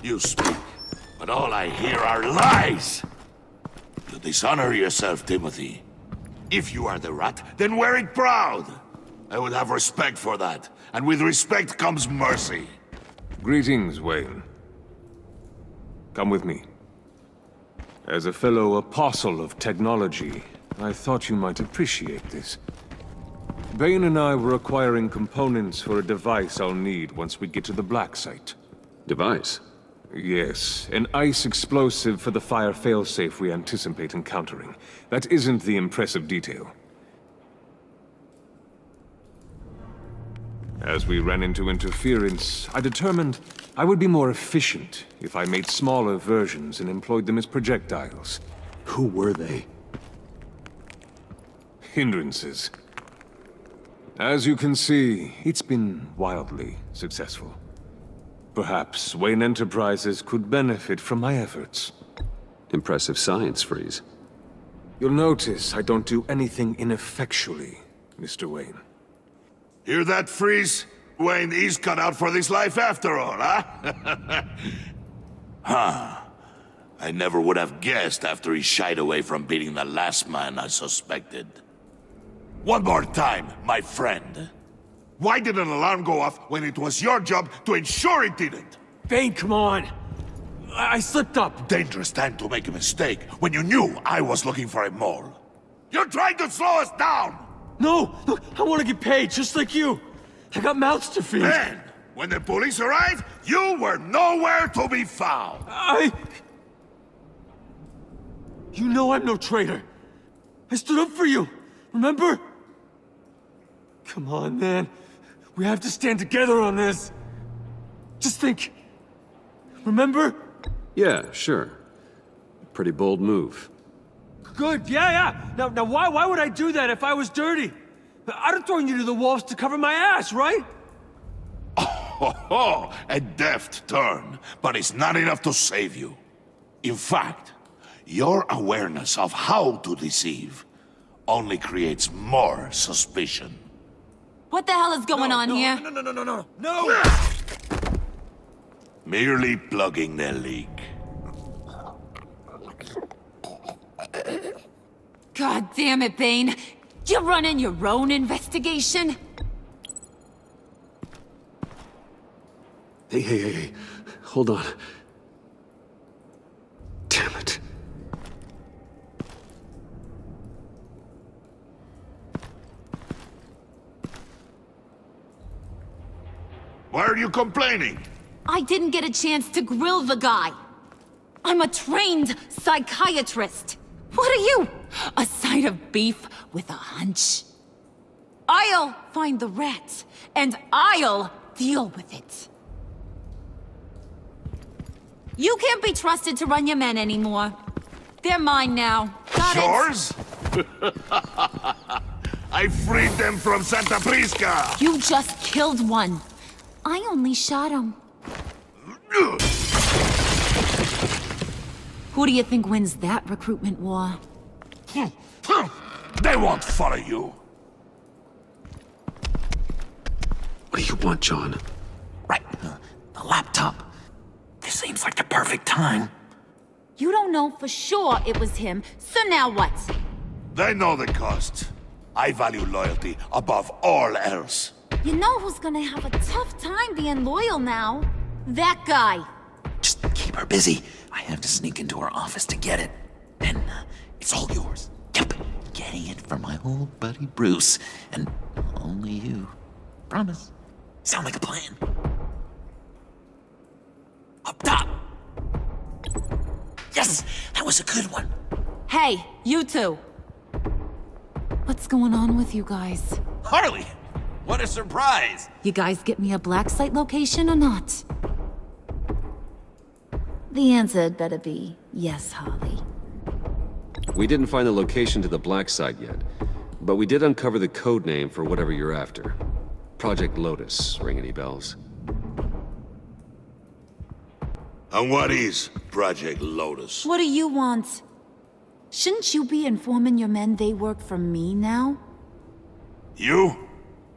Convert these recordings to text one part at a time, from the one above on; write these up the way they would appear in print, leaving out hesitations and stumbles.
You speak, but all I hear are lies! You dishonor yourself, Timothy. If you are the rat, then wear it proud! I would have respect for that, and with respect comes mercy. Greetings, Wayne. Come with me. As a fellow apostle of technology, I thought you might appreciate this. Bane and I were acquiring components for a device I'll need once we get to the Black Site. Device? Yes, an ice explosive for the fire failsafe we anticipate encountering. That isn't the impressive detail. As we ran into interference, I determined I would be more efficient if I made smaller versions and employed them as projectiles. Who were they? Hindrances. As you can see, it's been wildly successful. Perhaps Wayne Enterprises could benefit from my efforts. Impressive science, Freeze. You'll notice I don't do anything ineffectually, Mr. Wayne. Hear that, Freeze? Wayne is cut out for this life after all, huh? Huh. I never would have guessed after he shied away from beating the last man I suspected. One more time, my friend. Why did an alarm go off when it was your job to ensure it didn't? Bane, come on! I slipped up! Dangerous time to make a mistake when you knew I was looking for a mole. You're trying to slow us down! No! Look, I want to get paid, just like you! I got mouths to feed! Then, when the police arrived, you were nowhere to be found! You know I'm no traitor! I stood up for you, remember? Come on, man. We have to stand together on this. Just think. Remember? Yeah, sure. Pretty bold move. Good, yeah. Now why would I do that if I was dirty? I'd have thrown you to the wolves to cover my ass, right? Oh, a deft turn, but it's not enough to save you. In fact, your awareness of how to deceive only creates more suspicion. What the hell is going on here? No! Merely plugging the leak. God damn it, Bane. You're running your own investigation? Hey. Hold on. Damn it. Why are you complaining? I didn't get a chance to grill the guy. I'm a trained psychiatrist. What are you? A side of beef with a hunch? I'll find the rat, and I'll deal with it. You can't be trusted to run your men anymore. They're mine now. Got it? Yours? I freed them from Santa Prisca! You just killed one. I only shot him. Who do you think wins that recruitment war? They won't follow you. What do you want, John? Right, the laptop. This seems like the perfect time. You don't know for sure it was him, so now what? They know the cost. I value loyalty above all else. You know who's gonna have a tough time being loyal now? That guy. Just keep her busy. I have to sneak into her office to get it. Then, it's all yours. Yep, getting it from my old buddy Bruce. And only you. Promise. Sound like a plan. Up top! Yes! That was a good one. Hey, you two. What's going on with you guys? Harley! What a surprise! You guys get me a black site location or not? The answer had better be yes, Harley. We didn't find the location to the Black Site yet, but we did uncover the code name for whatever you're after. Project Lotus. Ring any bells? And what is Project Lotus? What do you want? Shouldn't you be informing your men they work for me now? You?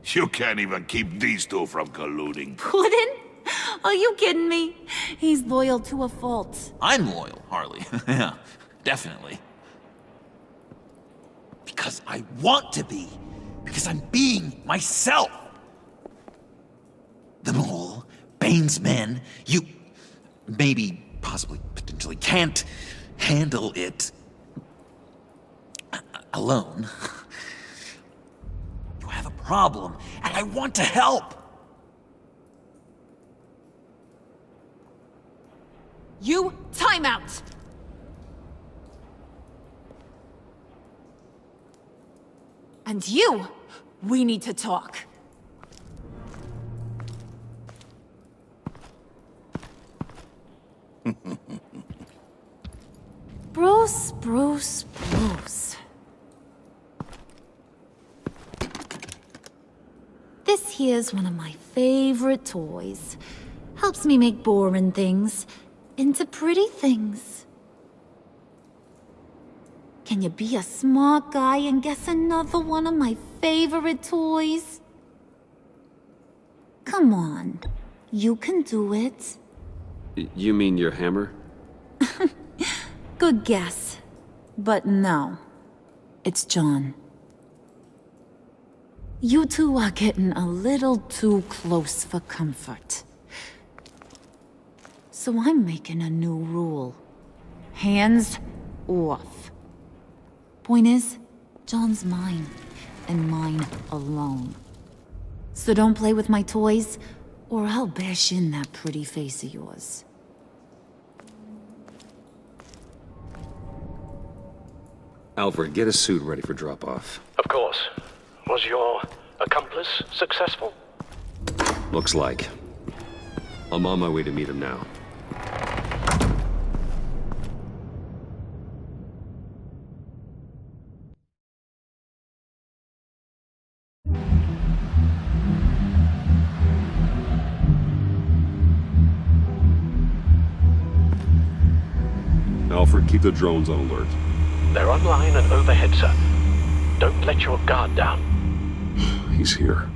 You can't even keep these two from colluding. Puddin'? Are you kidding me? He's loyal to a fault. I'm loyal, Harley. Yeah, definitely. Because I want to be. Because I'm being myself. The Mole, Bane's men, you maybe, possibly, potentially can't handle it alone. You have a problem, and I want to help. You, time out! And you, we need to talk. Bruce, Bruce, Bruce. This here's one of my favorite toys. Helps me make boring things into pretty things. Can you be a smart guy and guess another one of my favorite toys? Come on, you can do it. You mean your hammer? Good guess. But no, it's John. You two are getting a little too close for comfort. So I'm making a new rule. Hands off. Point is, John's mine, and mine alone. So don't play with my toys, or I'll bash in that pretty face of yours. Alfred, get a suit ready for drop-off. Of course. Was your accomplice successful? Looks like. I'm on my way to meet him now. Alfred, keep the drones on alert. They're online and overhead, sir. Don't let your guard down. He's here.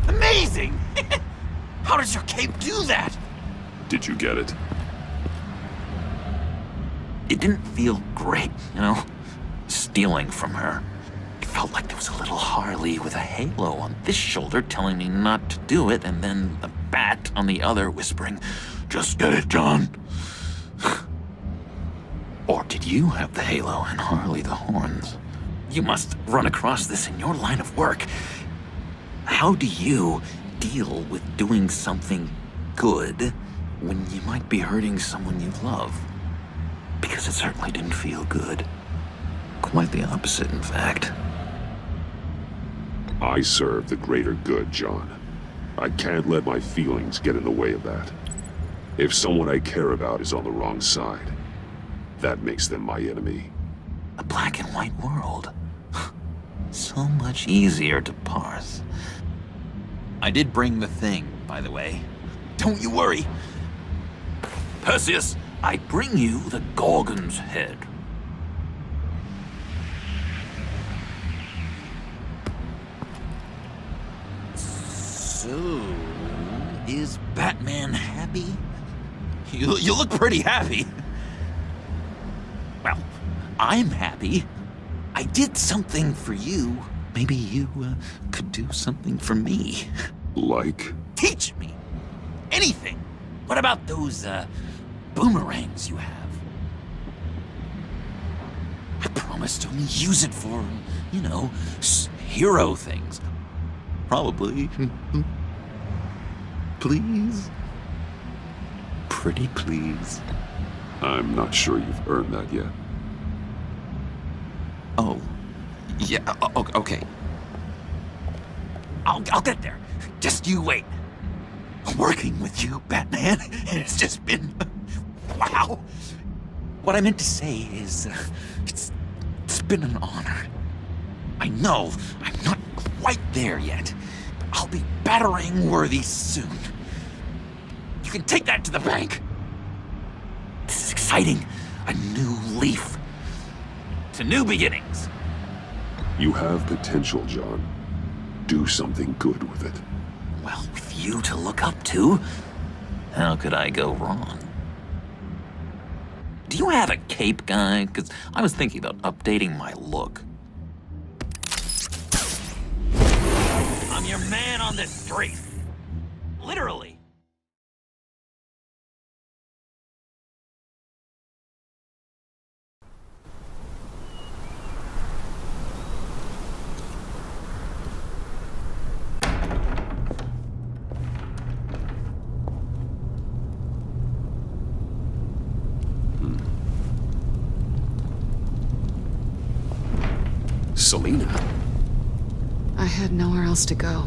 Amazing! How does your cape do that? Did you get it? It didn't feel great, you know? Stealing from her. It felt like there was a little Harley with a halo on this shoulder telling me not to do it, and then the bat on the other whispering, "Just get it, John." Or did you have the halo and Harley the horns? You must run across this in your line of work. How do you deal with doing something good when you might be hurting someone you love? Because it certainly didn't feel good. Quite the opposite, in fact. I serve the greater good, John. I can't let my feelings get in the way of that. If someone I care about is on the wrong side, that makes them my enemy. A black and white world. So much easier to parse. I did bring the thing, by the way. Don't you worry. Perseus, I bring you the Gorgon's head. So, is Batman happy? You look pretty happy. Well, I'm happy. I did something for you. Maybe you could do something for me. Like? Teach me. Anything. What about those, boomerangs you have? I promise to only use it for, you know, hero things. Probably. Please? Pretty please. I'm not sure you've earned that yet. Oh. Yeah, okay. I'll get there. Just you wait. Working with you, Batman, it's just been... wow. What I meant to say is, it's been an honor. I know I'm not quite there yet, but I'll be battering worthy soon. You can take that to the bank. This is exciting. A new leaf. To new beginnings. You have potential, John. Do something good with it. Well, with you to look up to, how could I go wrong? Do you have a cape, guy? Because I was thinking about updating my look. I'm your man on this street. Literally. Selina? I had nowhere else to go.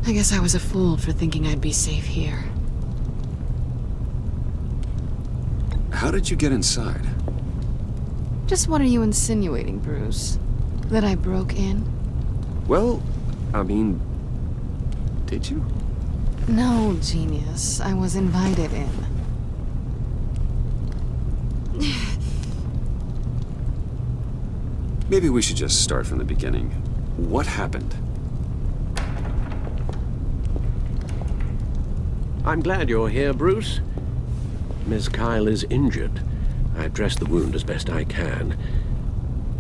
I guess I was a fool for thinking I'd be safe here. How did you get inside? Just what are you insinuating, Bruce? That I broke in? Well, I mean, did you? No, genius. I was invited in. Maybe we should just start from the beginning. What happened? I'm glad you're here, Bruce. Miss Kyle is injured. I've dressed the wound as best I can.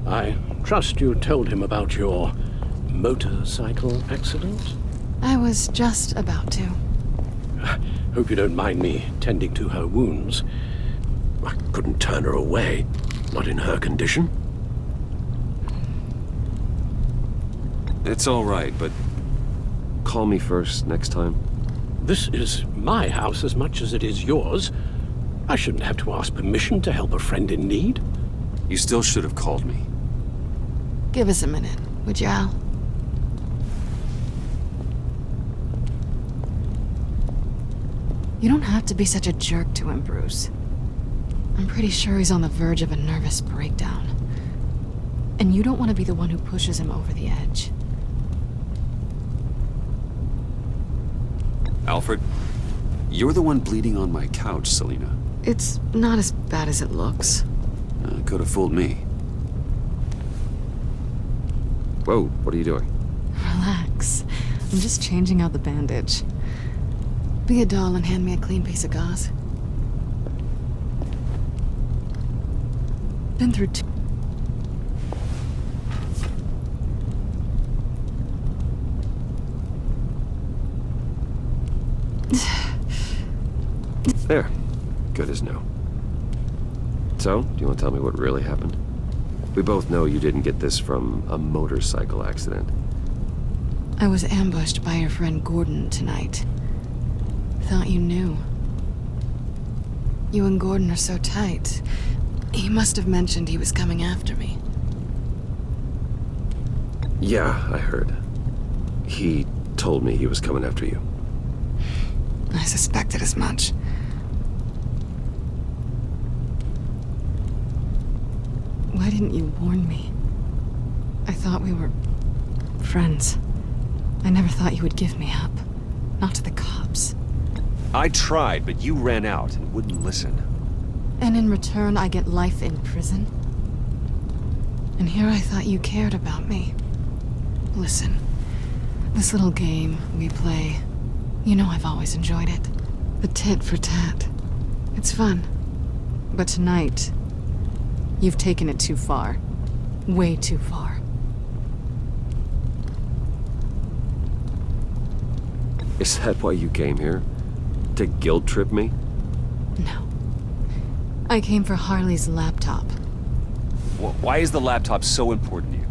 I trust you told him about your motorcycle accident? I was just about to. Hope you don't mind me tending to her wounds. I couldn't turn her away, not in her condition. It's all right, but call me first next time. This is my house as much as it is yours. I shouldn't have to ask permission to help a friend in need. You still should have called me. Give us a minute, would you, Al? You don't have to be such a jerk to him, Bruce. I'm pretty sure he's on the verge of a nervous breakdown. And you don't want to be the one who pushes him over the edge. Alfred, you're the one bleeding on my couch, Selina. It's not as bad as it looks. Could have fooled me. Whoa, what are you doing? Relax. I'm just changing out the bandage. Be a doll and hand me a clean piece of gauze. Been through two... There. Good as new. So, do you want to tell me what really happened? We both know you didn't get this from a motorcycle accident. I was ambushed by your friend Gordon tonight. Thought you knew. You and Gordon are so tight. He must have mentioned he was coming after me. Yeah, I heard. He told me he was coming after you. I suspected as much. Why didn't you warn me? I thought we were... friends. I never thought you would give me up. Not to the cops. I tried, but you ran out and wouldn't listen. And in return, I get life in prison? And here I thought you cared about me. Listen, this little game we play, you know I've always enjoyed it. The tit for tat. It's fun. But tonight, you've taken it too far. Way too far. Is that why you came here? To guilt trip me? No. I came for Harley's laptop. Why is the laptop so important to you?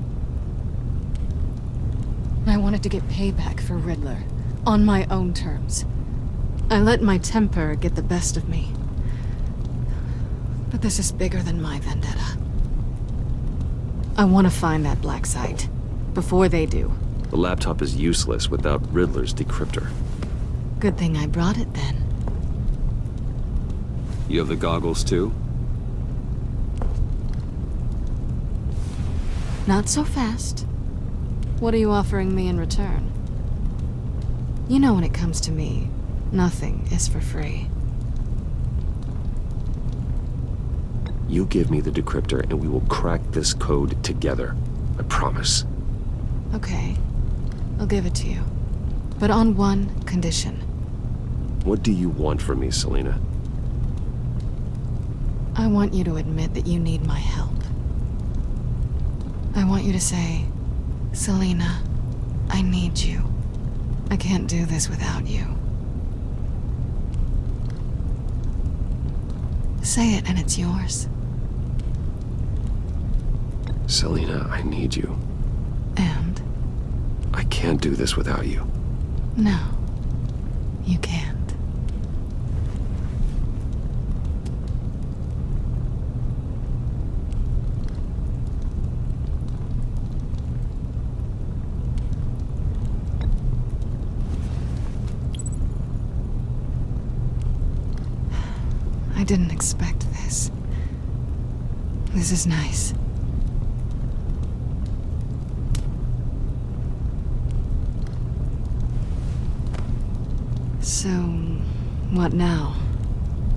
I wanted to get payback for Riddler. On my own terms. I let my temper get the best of me. But this is bigger than my vendetta. I want to find that black site. Before they do. The laptop is useless without Riddler's decryptor. Good thing I brought it then. You have the goggles too? Not so fast. What are you offering me in return? You know when it comes to me, Nothing is for free. You give me the decryptor and we will crack this code together. I promise. Okay. I'll give it to you. But on one condition. What do you want from me, Selina? I want you to admit that you need my help. I want you to say, Selina, I need you. I can't do this without you. Say it and it's yours. Selina, I need you. And? I can't do this without you. No, you can't. I didn't expect this. This is nice. So, what now?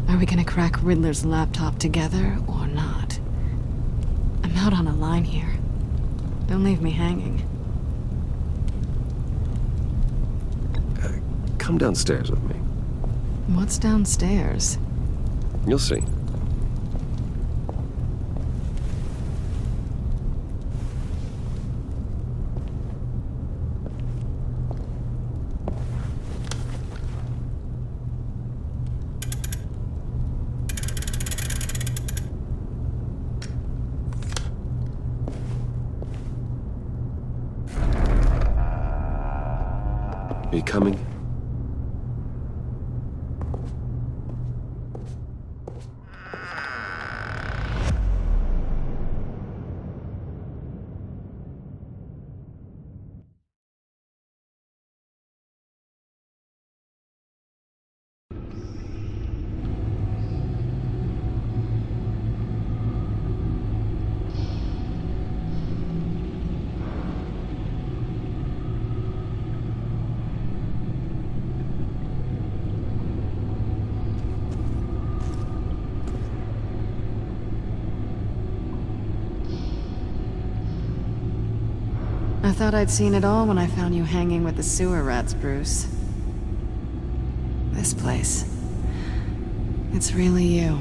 Are we gonna crack Riddler's laptop together or not? I'm out on a line here. Don't leave me hanging. Come downstairs with me. What's downstairs? You'll see. Are you coming? I thought I'd seen it all when I found you hanging with the sewer rats, Bruce. This place. It's really you.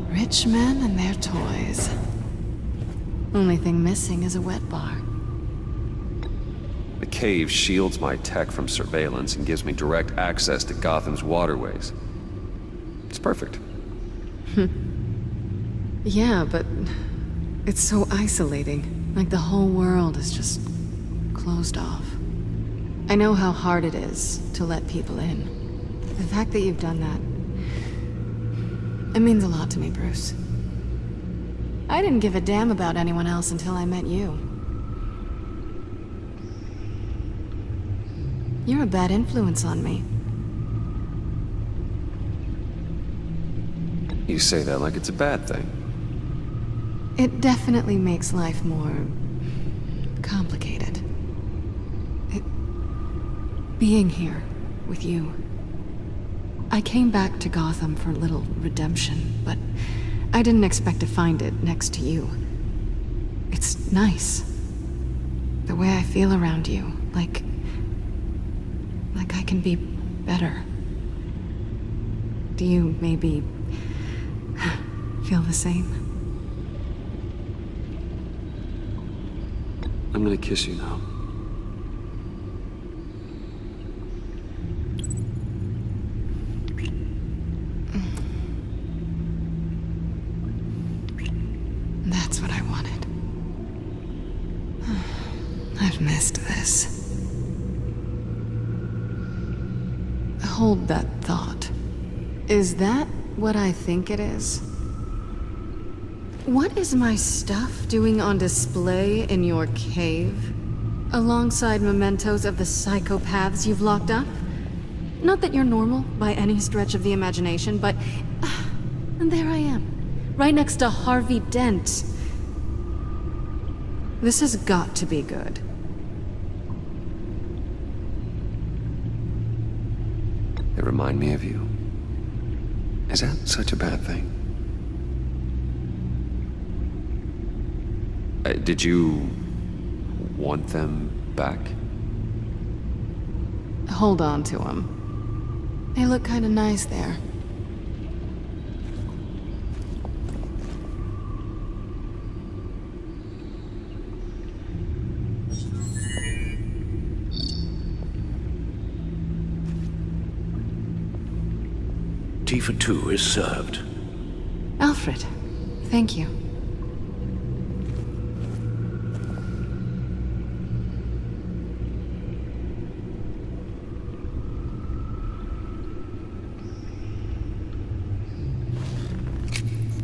Rich men and their toys. Only thing missing is a wet bar. The cave shields my tech from surveillance and gives me direct access to Gotham's waterways. It's perfect. Yeah, but it's so isolating. Like the whole world is just closed off. I know how hard it is to let people in. The fact that you've done that, it means a lot to me, Bruce. I didn't give a damn about anyone else until I met you. You're a bad influence on me. You say that like it's a bad thing. It definitely makes life more complicated. Being here with you. I came back to Gotham for a little redemption, but I didn't expect to find it next to you. It's nice. The way I feel around you, like I can be better. Do you maybe feel the same? I'm gonna kiss you now. That's what I wanted. I've missed this. Hold that thought. Is that what I think it is? What is my stuff doing on display in your cave? Alongside mementos of the psychopaths you've locked up? Not that you're normal by any stretch of the imagination, but... and there I am, right next to Harvey Dent. This has got to be good. remind me of you. Is that such a bad thing? Did you want them back? Hold on to them. They look kinda nice there. Tea for two is served. Alfred, thank you.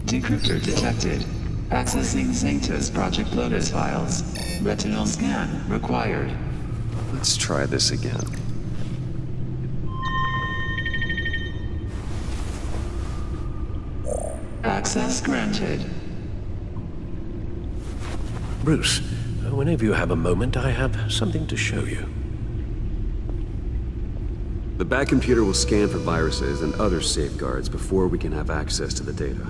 Decryptor detected. Accessing Sanctus Project Lotus files. Retinal scan required. Let's try this again. Access granted. Bruce, whenever you have a moment, I have something to show you. The back computer will scan for viruses and other safeguards before we can have access to the data.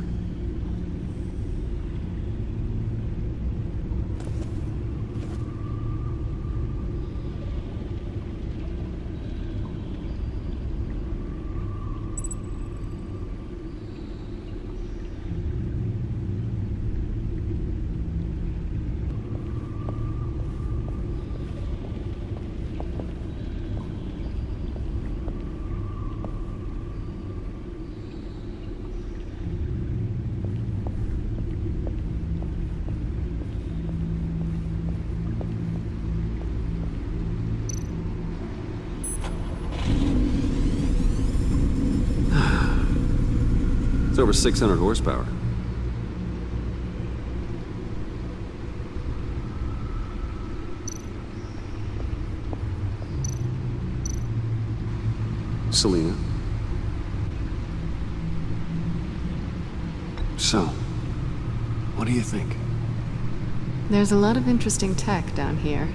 It's over 600 horsepower. Selina. So, what do you think? There's a lot of interesting tech down here.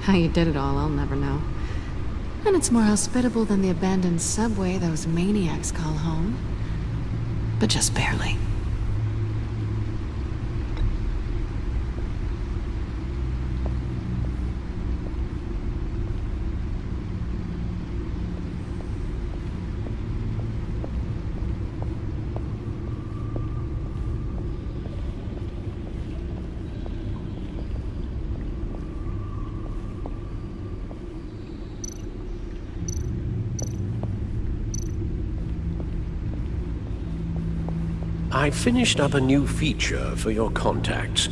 How you did it all, I'll never know. And it's more hospitable than the abandoned subway those maniacs call home. But just barely. I finished up a new feature for your contacts.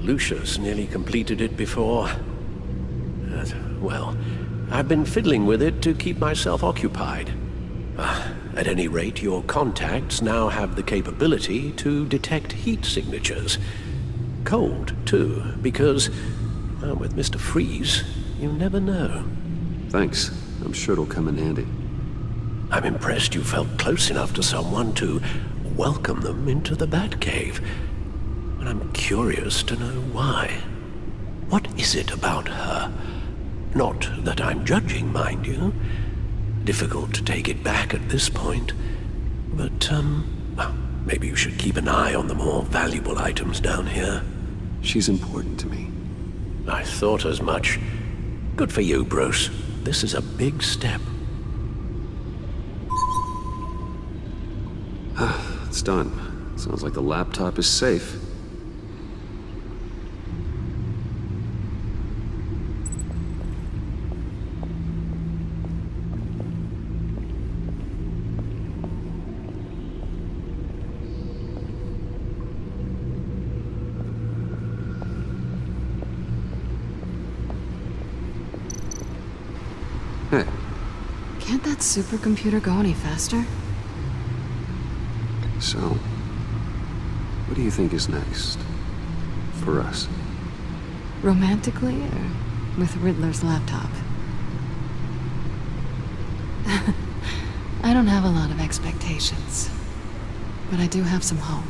Lucius nearly completed it before. Well, I've been fiddling with it to keep myself occupied. At any rate, your contacts now have the capability to detect heat signatures. Cold, too, because, with Mr. Freeze, you never know. Thanks. I'm sure it'll come in handy. I'm impressed you felt close enough to someone to welcome them into the Batcave. And I'm curious to know why. What is it about her? Not that I'm judging, mind you. Difficult to take it back at this point. But, well, maybe you should keep an eye on the more valuable items down here. She's important to me. I thought as much. Good for you, Bruce. This is a big step. It's done. Sounds like the laptop is safe. Hey. Can't that supercomputer go any faster? So, what do you think is next? For us? Romantically, or with Riddler's laptop? I don't have a lot of expectations, but I do have some hope.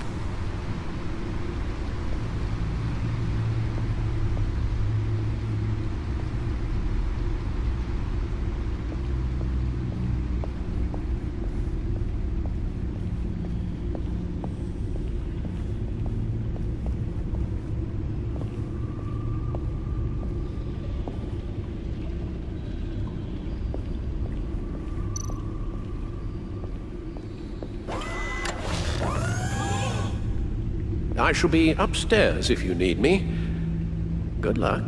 I shall be upstairs if you need me. Good luck.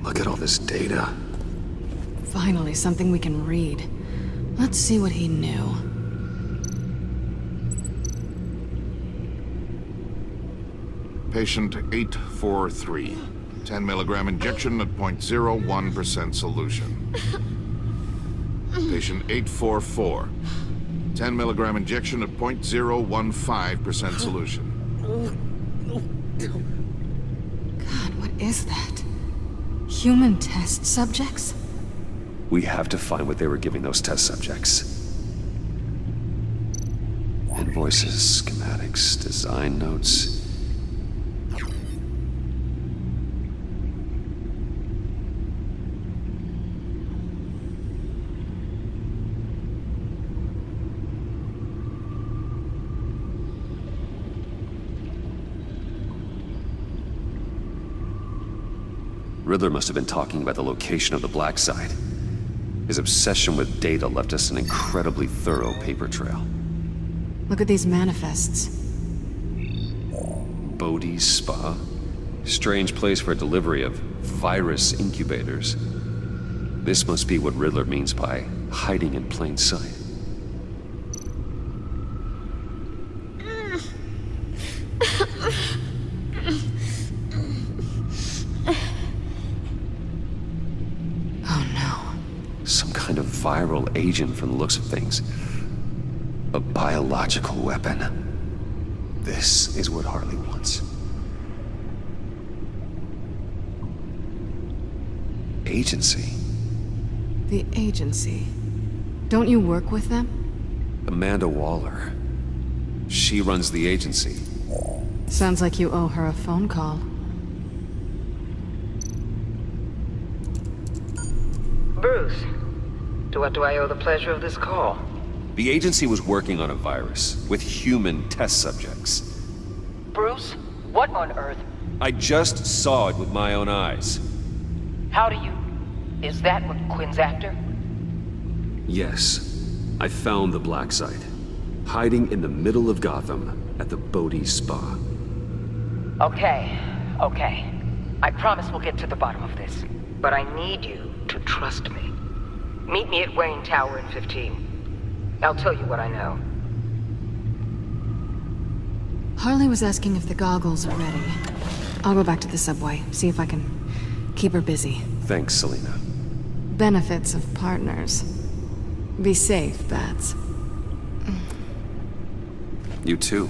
Look at all this data. Finally, something we can read. Let's see what he knew. Patient 843. 10 milligram injection at 0.01% solution. Patient 844. 10 milligram injection at 0.015% solution. God, what is that? Human test subjects? We have to find what they were giving those test subjects. Invoices, schematics, design notes. Riddler must have been talking about the location of the Black Site. His obsession with data left us an incredibly thorough paper trail. Look at these manifests. Bodhi's Spa? Strange place for a delivery of virus incubators. This must be what Riddler means by hiding in plain sight. Some kind of viral agent from the looks of things. A biological weapon. This is what Harley wants. Agency. The agency. Don't you work with them? Amanda Waller. She runs the agency. Sounds like you owe her a phone call. Bruce, to what do I owe the pleasure of this call? The agency was working on a virus with human test subjects. Bruce, what on earth? I just saw it with my own eyes. How do you... Is that what Quinn's after? Yes. I found the Black Site. Hiding in the middle of Gotham at the Bodhi Spa. Okay. I promise we'll get to the bottom of this. But I need you to trust me. Meet me at Wayne Tower in 15. I'll tell you what I know. Harley was asking if the goggles are ready. I'll go back to the subway, see if I can keep her busy. Thanks, Selina. Benefits of partners. Be safe, Bats. You too.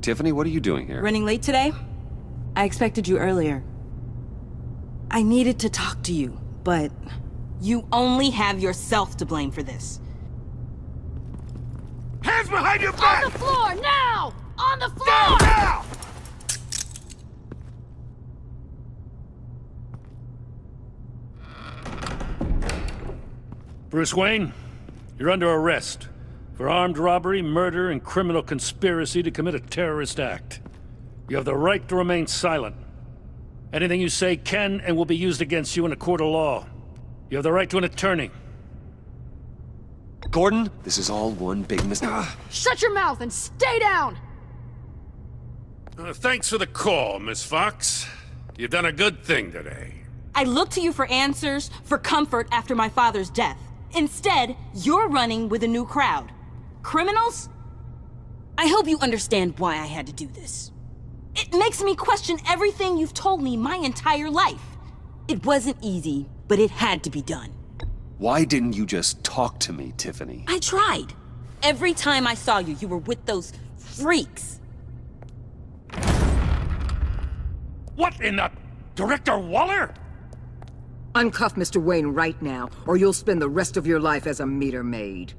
Tiffany, what are you doing here? Running late today? I expected you earlier. I needed to talk to you, but you only have yourself to blame for this. Hands behind your back! On the floor, now! On the floor! Down now! Bruce Wayne, you're under arrest for armed robbery, murder, and criminal conspiracy to commit a terrorist act. You have the right to remain silent. Anything you say can and will be used against you in a court of law. You have the right to an attorney. Gordon, this is all one big mistake. Shut your mouth and stay down! Thanks for the call, Miss Fox. You've done a good thing today. I looked to you for answers, for comfort after my father's death. Instead, you're running with a new crowd. Criminals? I hope you understand why I had to do this. It makes me question everything you've told me my entire life. It wasn't easy, but it had to be done. Why didn't you just talk to me, Tiffany? I tried. Every time I saw you, you were with those freaks. What in the... Director Waller? Uncuff Mr. Wayne right now, or you'll spend the rest of your life as a meter maid.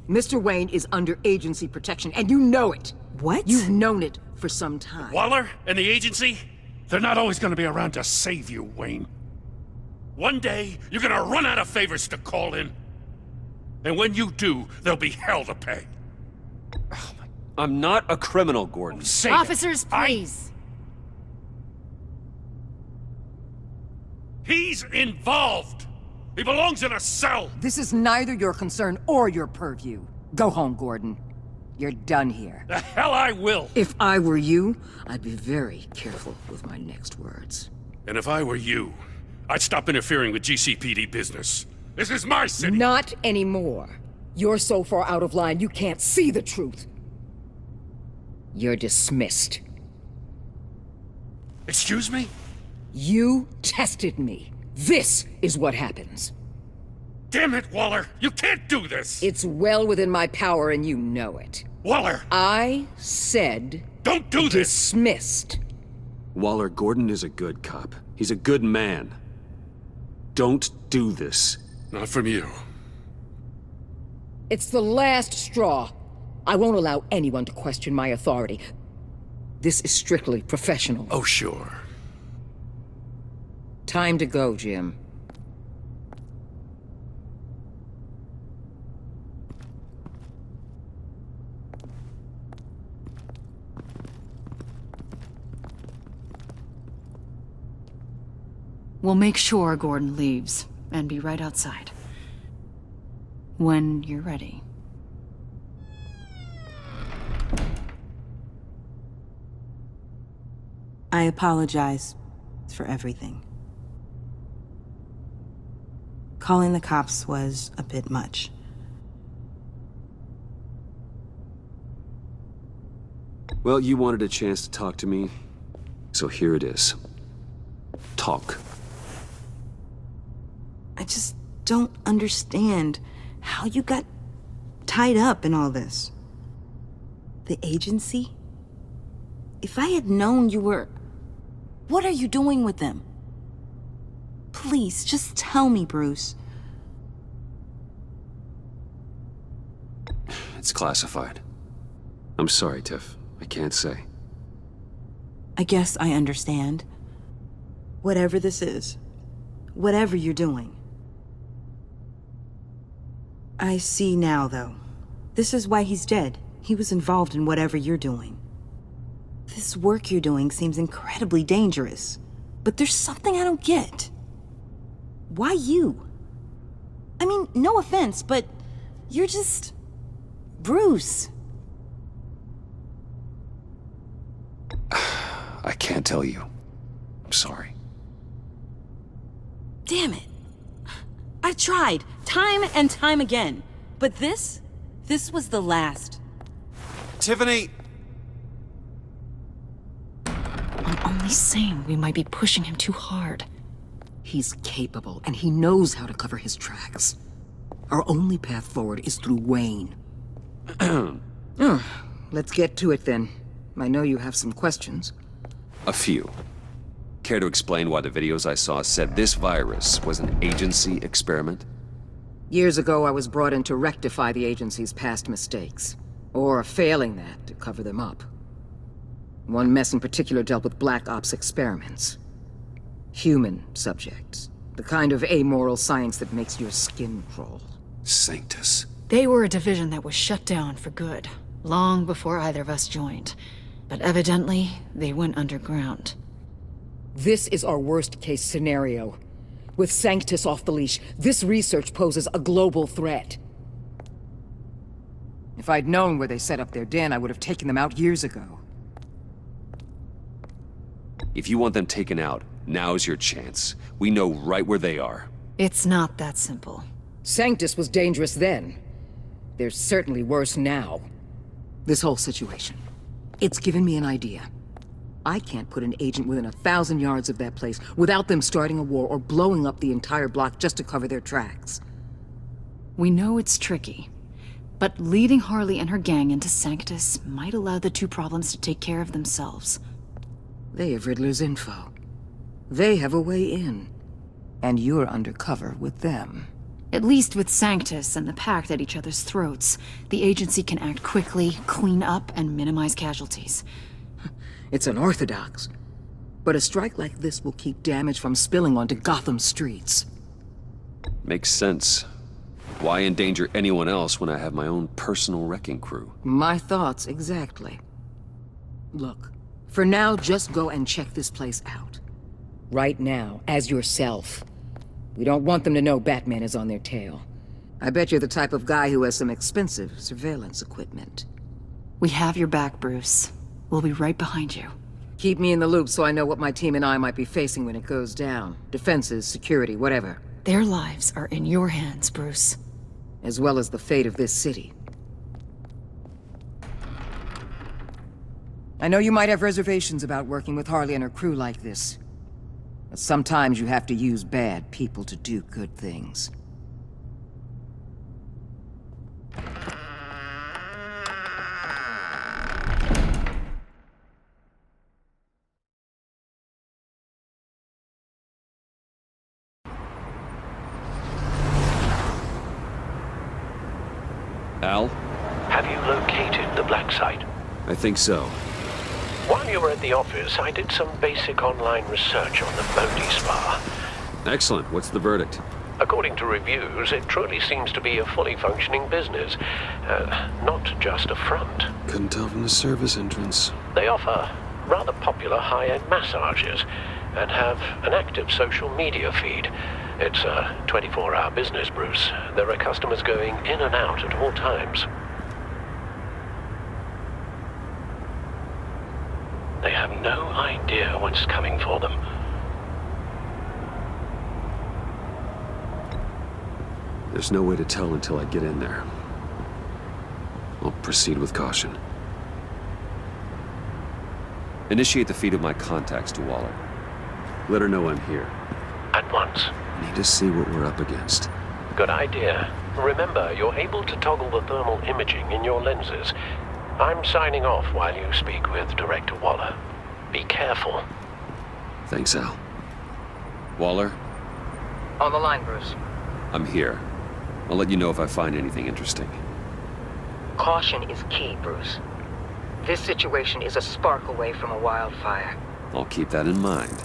Mr. Wayne is under agency protection, and you know it. What? You've known it for some time. Waller and the agency? They're not always gonna be around to save you, Wayne. One day, you're gonna run out of favors to call in. And when you do, there'll be hell to pay. I'm not a criminal, Gordon. Say Officers, please. He's involved. He belongs in a cell. This is neither your concern or your purview. Go home, Gordon. You're done here. The hell I will. If I were you, I'd be very careful with my next words. And if I were you, I'd stop interfering with GCPD business. This is my city. Not anymore. You're so far out of line, you can't see the truth. You're dismissed. Excuse me? You tested me. This is what happens. Damn it, Waller! You can't do this! It's well within my power and you know it. Waller! I said... Don't do this! Dismissed. Waller, Gordon is a good cop. He's a good man. Don't do this. Not from you. It's the last straw. I won't allow anyone to question my authority. This is strictly professional. Oh, sure. Time to go, Jim. We'll make sure Gordon leaves, and be right outside. When you're ready. I apologize for everything. Calling the cops was a bit much. Well, you wanted a chance to talk to me, so here it is. Talk. I just don't understand how you got tied up in all this. The agency? If I had known you were... What are you doing with them? Please, just tell me, Bruce. It's classified. I'm sorry, Tiff. I can't say. I guess I understand. Whatever this is. Whatever you're doing. I see now, though. This is why he's dead. He was involved in whatever you're doing. This work you're doing seems incredibly dangerous. But there's something I don't get. Why you? I mean, no offense, but you're just... Bruce. I can't tell you. I'm sorry. Damn it. I tried, time and time again. But this was the last. Tiffany! I'm only saying we might be pushing him too hard. He's capable, and he knows how to cover his tracks. Our only path forward is through Wayne. Let's get to it, then. I know you have some questions. A few. Care to explain why the videos I saw said this virus was an agency experiment? Years ago, I was brought in to rectify the agency's past mistakes. Or, failing that, to cover them up. One mess in particular dealt with Black Ops experiments. Human subjects. The kind of amoral science that makes your skin crawl. Sanctus. They were a division that was shut down for good, long before either of us joined. But evidently, they went underground. This is our worst-case scenario. With Sanctus off the leash, this research poses a global threat. If I'd known where they set up their den, I would have taken them out years ago. If you want them taken out, now's your chance. We know right where they are. It's not that simple. Sanctus was dangerous then. They're certainly worse now. This whole situation. It's given me an idea. I can't put an agent within 1,000 yards of that place without them starting a war or blowing up the entire block just to cover their tracks. We know it's tricky, but leading Harley and her gang into Sanctus might allow the two problems to take care of themselves. They have Riddler's info. They have a way in. And you're undercover with them. At least with Sanctus and the Pact at each other's throats, the agency can act quickly, clean up, and minimize casualties. It's unorthodox. But a strike like this will keep damage from spilling onto Gotham streets. Makes sense. Why endanger anyone else when I have my own personal wrecking crew? My thoughts, exactly. Look, for now, just go and check this place out. Right now, as yourself. We don't want them to know Batman is on their tail. I bet you're the type of guy who has some expensive surveillance equipment. We have your back, Bruce. We'll be right behind you. Keep me in the loop so I know what my team and I might be facing when it goes down. Defenses, security, whatever. Their lives are in your hands, Bruce. As well as the fate of this city. I know you might have reservations about working with Harley and her crew like this. But sometimes you have to use bad people to do good things. Al? Have you located the black site? I think so. While you were at the office, I did some basic online research on the Bodhi Spa. Excellent. What's the verdict? According to reviews, it truly seems to be a fully functioning business. Not just a front. Couldn't tell from the service entrance. They offer rather popular high-end massages and have an active social media feed. It's a 24-hour business, Bruce. There are customers going in and out at all times. They have no idea what's coming for them. There's no way to tell until I get in there. I'll proceed with caution. Initiate the feed of my contacts to Waller. Let her know I'm here. At once. I need to see what we're up against. Good idea. Remember, you're able to toggle the thermal imaging in your lenses. I'm signing off while you speak with Director Waller. Be careful. Thanks, Al. Waller? On the line, Bruce. I'm here. I'll let you know if I find anything interesting. Caution is key, Bruce. This situation is a spark away from a wildfire. I'll keep that in mind.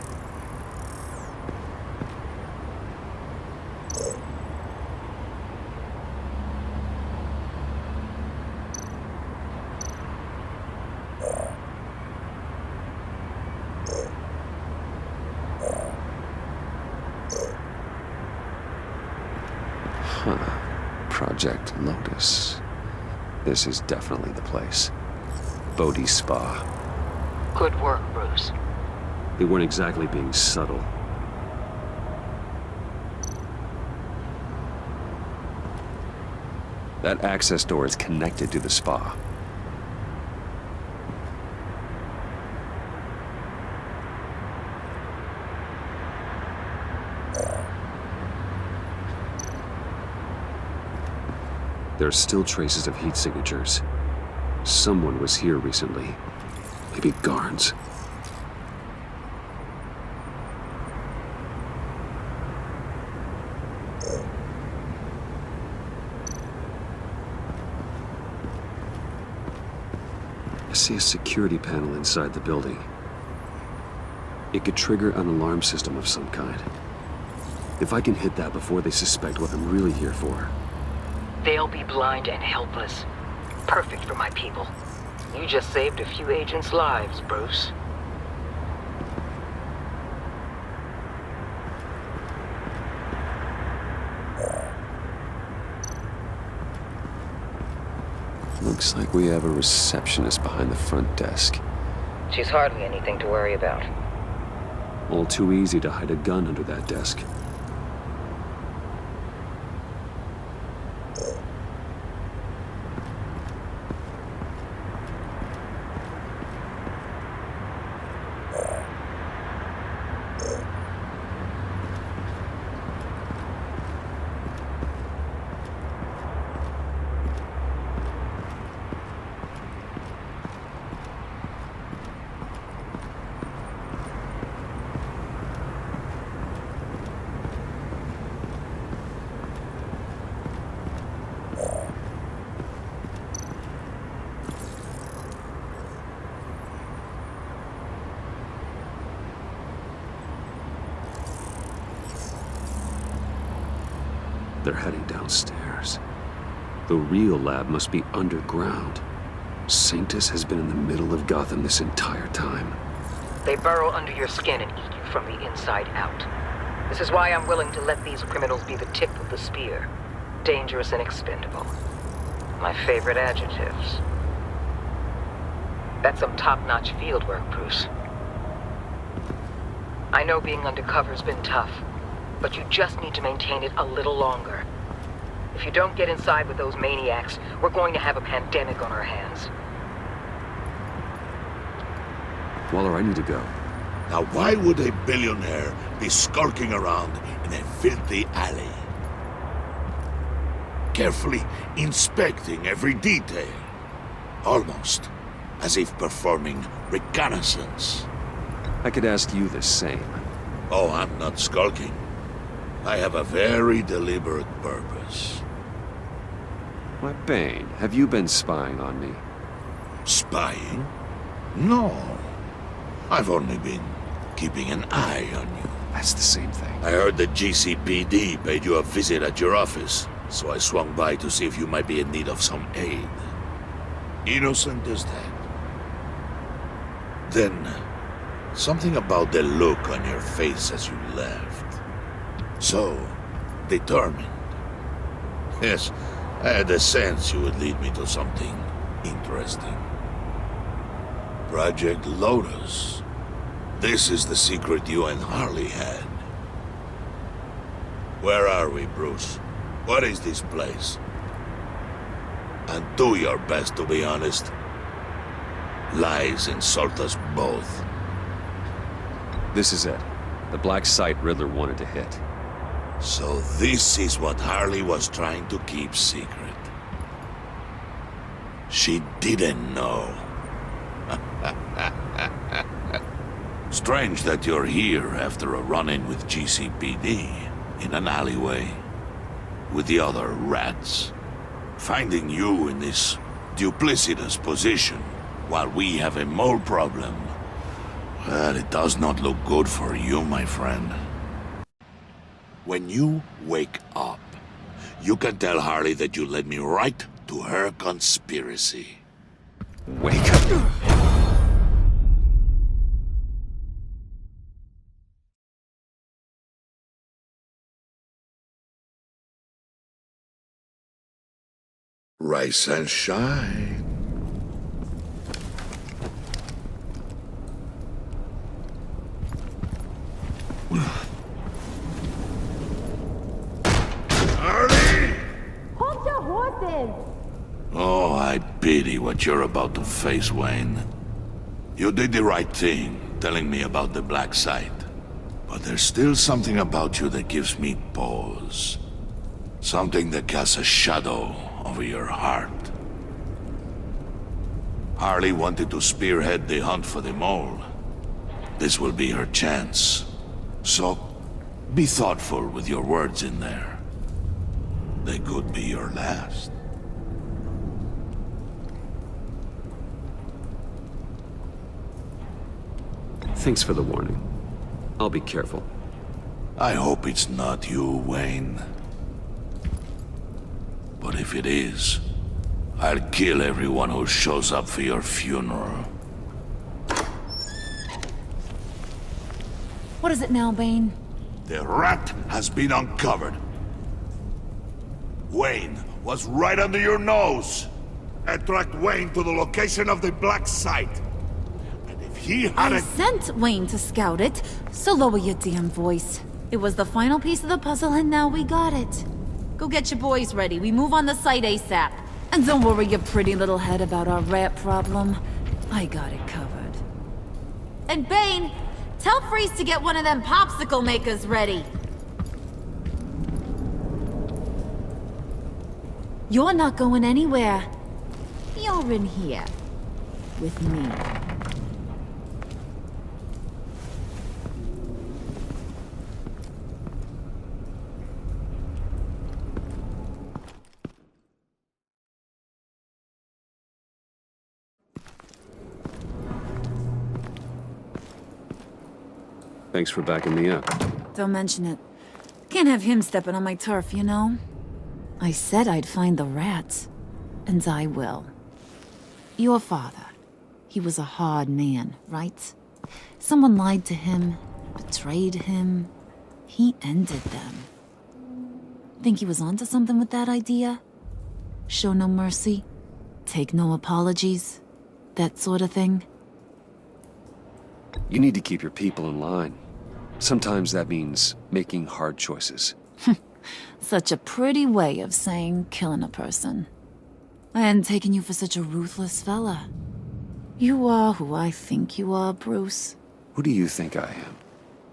Project Lotus. This is definitely the place. Bodhi Spa. Good work, Bruce. They weren't exactly being subtle. That access door is connected to the spa. There are still traces of heat signatures. Someone was here recently. Maybe Garns. I see a security panel inside the building. It could trigger an alarm system of some kind. If I can hit that before they suspect what I'm really here for. They'll be blind and helpless. Perfect for my people. You just saved a few agents' lives, Bruce. Looks like we have a receptionist behind the front desk. She's hardly anything to worry about. All too easy to hide a gun under that desk. They're heading downstairs. The real lab must be underground. Sanctus has been in the middle of Gotham this entire time. They burrow under your skin and eat you from the inside out. This is why I'm willing to let these criminals be the tip of the spear. Dangerous and expendable. My favorite adjectives. That's some top-notch field work, Bruce. I know being undercover's been tough, but you just need to maintain it a little longer. If you don't get inside with those maniacs, we're going to have a pandemic on our hands. Waller, I need to go. Now why would a billionaire be skulking around in a filthy alley? Carefully inspecting every detail. Almost as if performing reconnaissance. I could ask you the same. Oh, I'm not skulking. I have a very deliberate purpose. Why, Bane, have you been spying on me? Spying? No. I've only been keeping an eye on you. That's the same thing. I heard the GCPD paid you a visit at your office, so I swung by to see if you might be in need of some aid. Innocent as that. Then, something about the look on your face as you left. So, determined. Yes, I had a sense you would lead me to something interesting. Project Lotus. This is the secret you and Harley had. Where are we, Bruce? What is this place? And do your best to be honest. Lies insult us both. This is it. The black site Riddler wanted to hit. So this is what Harley was trying to keep secret. She didn't know. Strange that you're here after a run-in with GCPD in an alleyway with the other rats. Finding you in this duplicitous position while we have a mole problem. Well, it does not look good for you, my friend. When you wake up, you can tell Harley that you led me right to her conspiracy. Wake up. Rise and shine. Harley! Hold your horses! Oh, I pity what you're about to face, Wayne. You did the right thing, telling me about the black site. But there's still something about you that gives me pause. Something that casts a shadow over your heart. Harley wanted to spearhead the hunt for the mole. This will be her chance. So, be thoughtful with your words in there. They could be your last. Thanks for the warning. I'll be careful. I hope it's not you, Wayne. But if it is, I'll kill everyone who shows up for your funeral. What is it now, Bane? The rat has been uncovered. Wayne was right under your nose. I tracked Wayne to the location of the black site. And if he had I sent Wayne to scout it, so lower your damn voice. It was the final piece of the puzzle and now we got it. Go get your boys ready. We move on the site ASAP. And don't worry your pretty little head about our rat problem. I got it covered. And Bane, tell Freeze to get one of them popsicle makers ready. You're not going anywhere. You're in here. With me. Thanks for backing me up. Don't mention it. Can't have him stepping on my turf, you know? I said I'd find the rats, and I will. Your father, he was a hard man, right? Someone lied to him, betrayed him. He ended them. Think he was onto something with that idea? Show no mercy, take no apologies, that sort of thing? You need to keep your people in line. Sometimes that means making hard choices. Such a pretty way of saying killing a person. I hadn't taken you for such a ruthless fella. You are who I think you are, Bruce. Who do you think I am?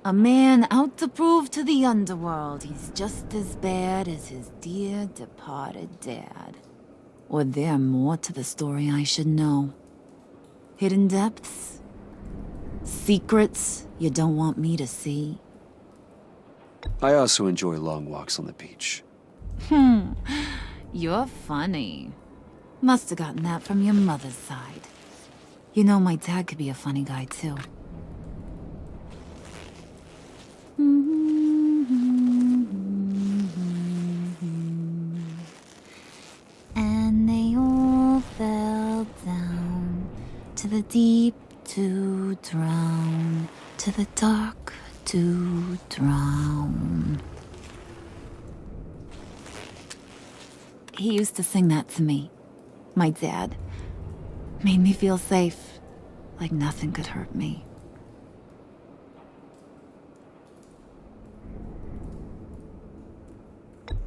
A man out to prove to the underworld he's just as bad as his dear departed dad. Or there more to the story I should know. Hidden depths? Secrets you don't want me to see? I also enjoy long walks on the beach. You're funny. Must have gotten that from your mother's side. You know, my dad could be a funny guy, too. And they all fell down to the deep to drown, to the dark to drown. He used to sing that to me. My dad. Made me feel safe, like nothing could hurt me.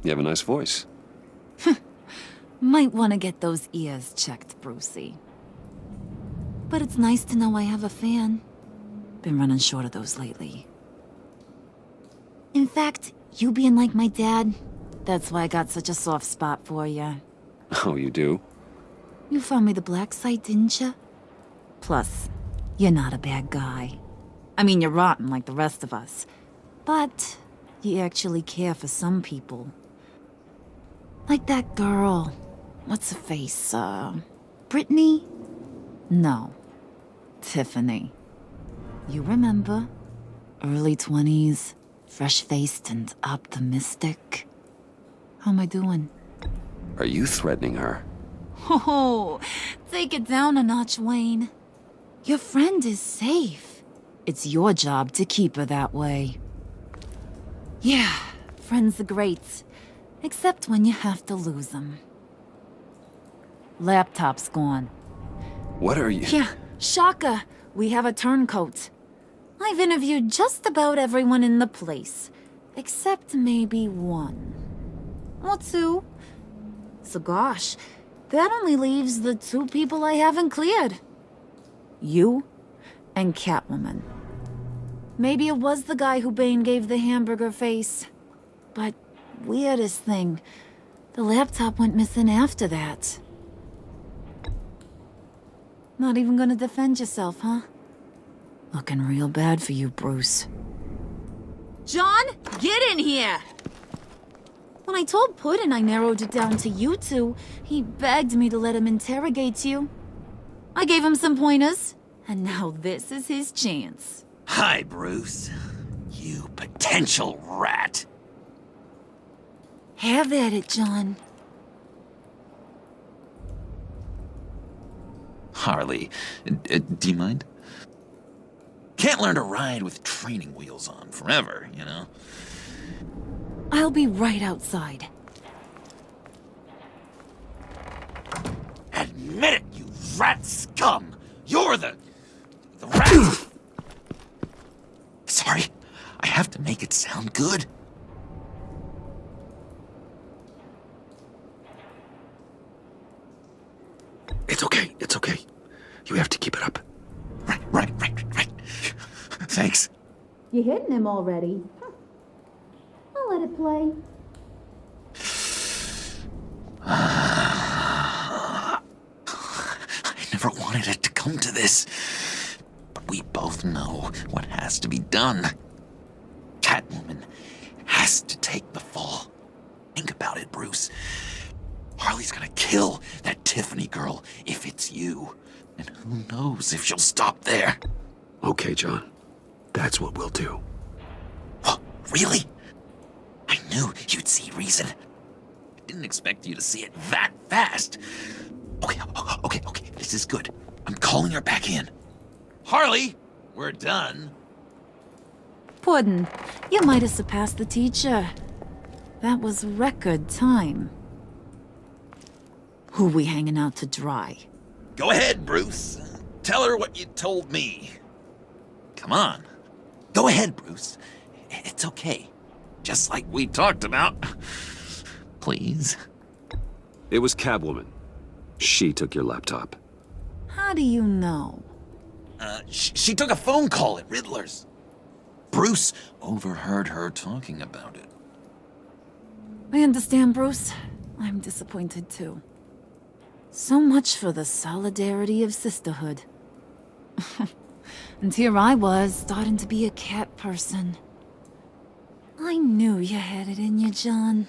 You have a nice voice. Might want to get those ears checked, Brucey. But it's nice to know I have a fan. Been running short of those lately. In fact, you being like my dad, that's why I got such a soft spot for you. Oh, you do? You found me the black site, didn't you? Plus, you're not a bad guy. I mean, you're rotten like the rest of us. But you actually care for some people. Like that girl. What's her face? Brittany? No. Tiffany. You remember? Early 20s, fresh-faced and optimistic. How am I doing? Are you threatening her? Oh, take it down a notch, Wayne. Your friend is safe. It's your job to keep her that way. Yeah, friends are great. Except when you have to lose them. Laptop's gone. What are you... Yeah, shocker. We have a turncoat. I've interviewed just about everyone in the place. Except maybe one. Or two. So gosh, that only leaves the two people I haven't cleared. You and Catwoman. Maybe it was the guy who Bane gave the hamburger face. But weirdest thing, the laptop went missing after that. Not even gonna defend yourself, huh? Looking real bad for you, Bruce. John, get in here! When I told Puddin' I narrowed it down to you two, he begged me to let him interrogate you. I gave him some pointers, and now this is his chance. Hi, Bruce. You potential rat. Have at it, John. Harley, do you mind? Can't learn to ride with training wheels on forever, you know? I'll be right outside. Admit it, you rat scum! You're the rat! Sorry, I have to make it sound good. It's okay, it's okay. You have to keep it up. Right. Thanks. You hitting him already? I'll let it play. I never wanted it to come to this. But we both know what has to be done. Catwoman has to take the fall. Think about it, Bruce. Harley's gonna kill that Tiffany girl if it's you. And who knows if she'll stop there. Okay, John. That's what we'll do. Oh, really? I knew you'd see reason. didn't expect you to see it that fast. Okay, this is good. I'm calling her back in. Harley, we're done. Puddin', you might have surpassed the teacher. That was record time. Who we hanging out to dry? Go ahead, Bruce. Tell her what you told me. Come on. Go ahead, Bruce. It's okay. Just like we talked about. Please. It was Catwoman. She took your laptop. How do you know? She took a phone call at Riddler's. Bruce overheard her talking about it. I understand, Bruce. I'm disappointed too. So much for the solidarity of sisterhood. And here I was, starting to be a cat person. I knew you had it in you, John.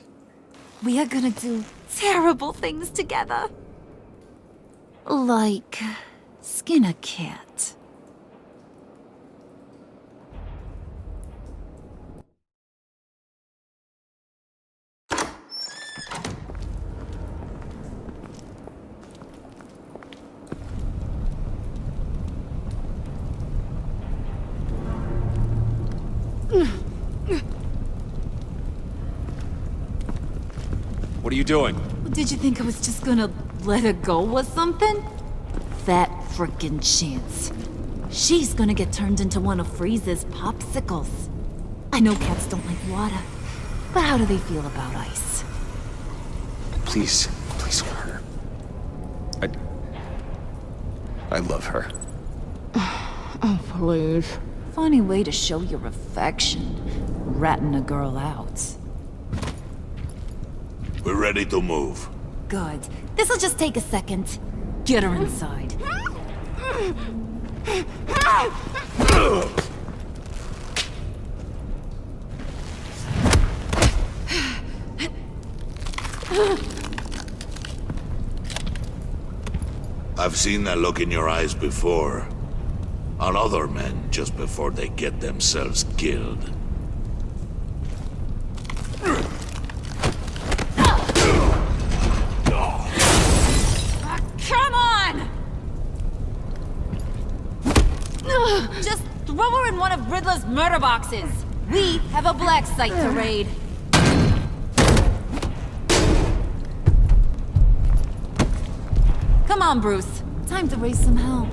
We are gonna do terrible things together. Like skin a cat. What are you doing? Did you think I was just gonna let her go or something? That frickin' chance. She's gonna get turned into one of Freeze's popsicles. I know cats don't like water, but how do they feel about ice? Please let her. I love her. Oh, please. Funny way to show your affection. Ratting a girl out. We're ready to move. Good. This'll just take a second. Get her inside. I've seen that look in your eyes before. On other men just before they get themselves killed. Come on! Just throw her in one of Riddler's murder boxes. We have a black site to raid. Come on, Bruce. Time to raise some hell.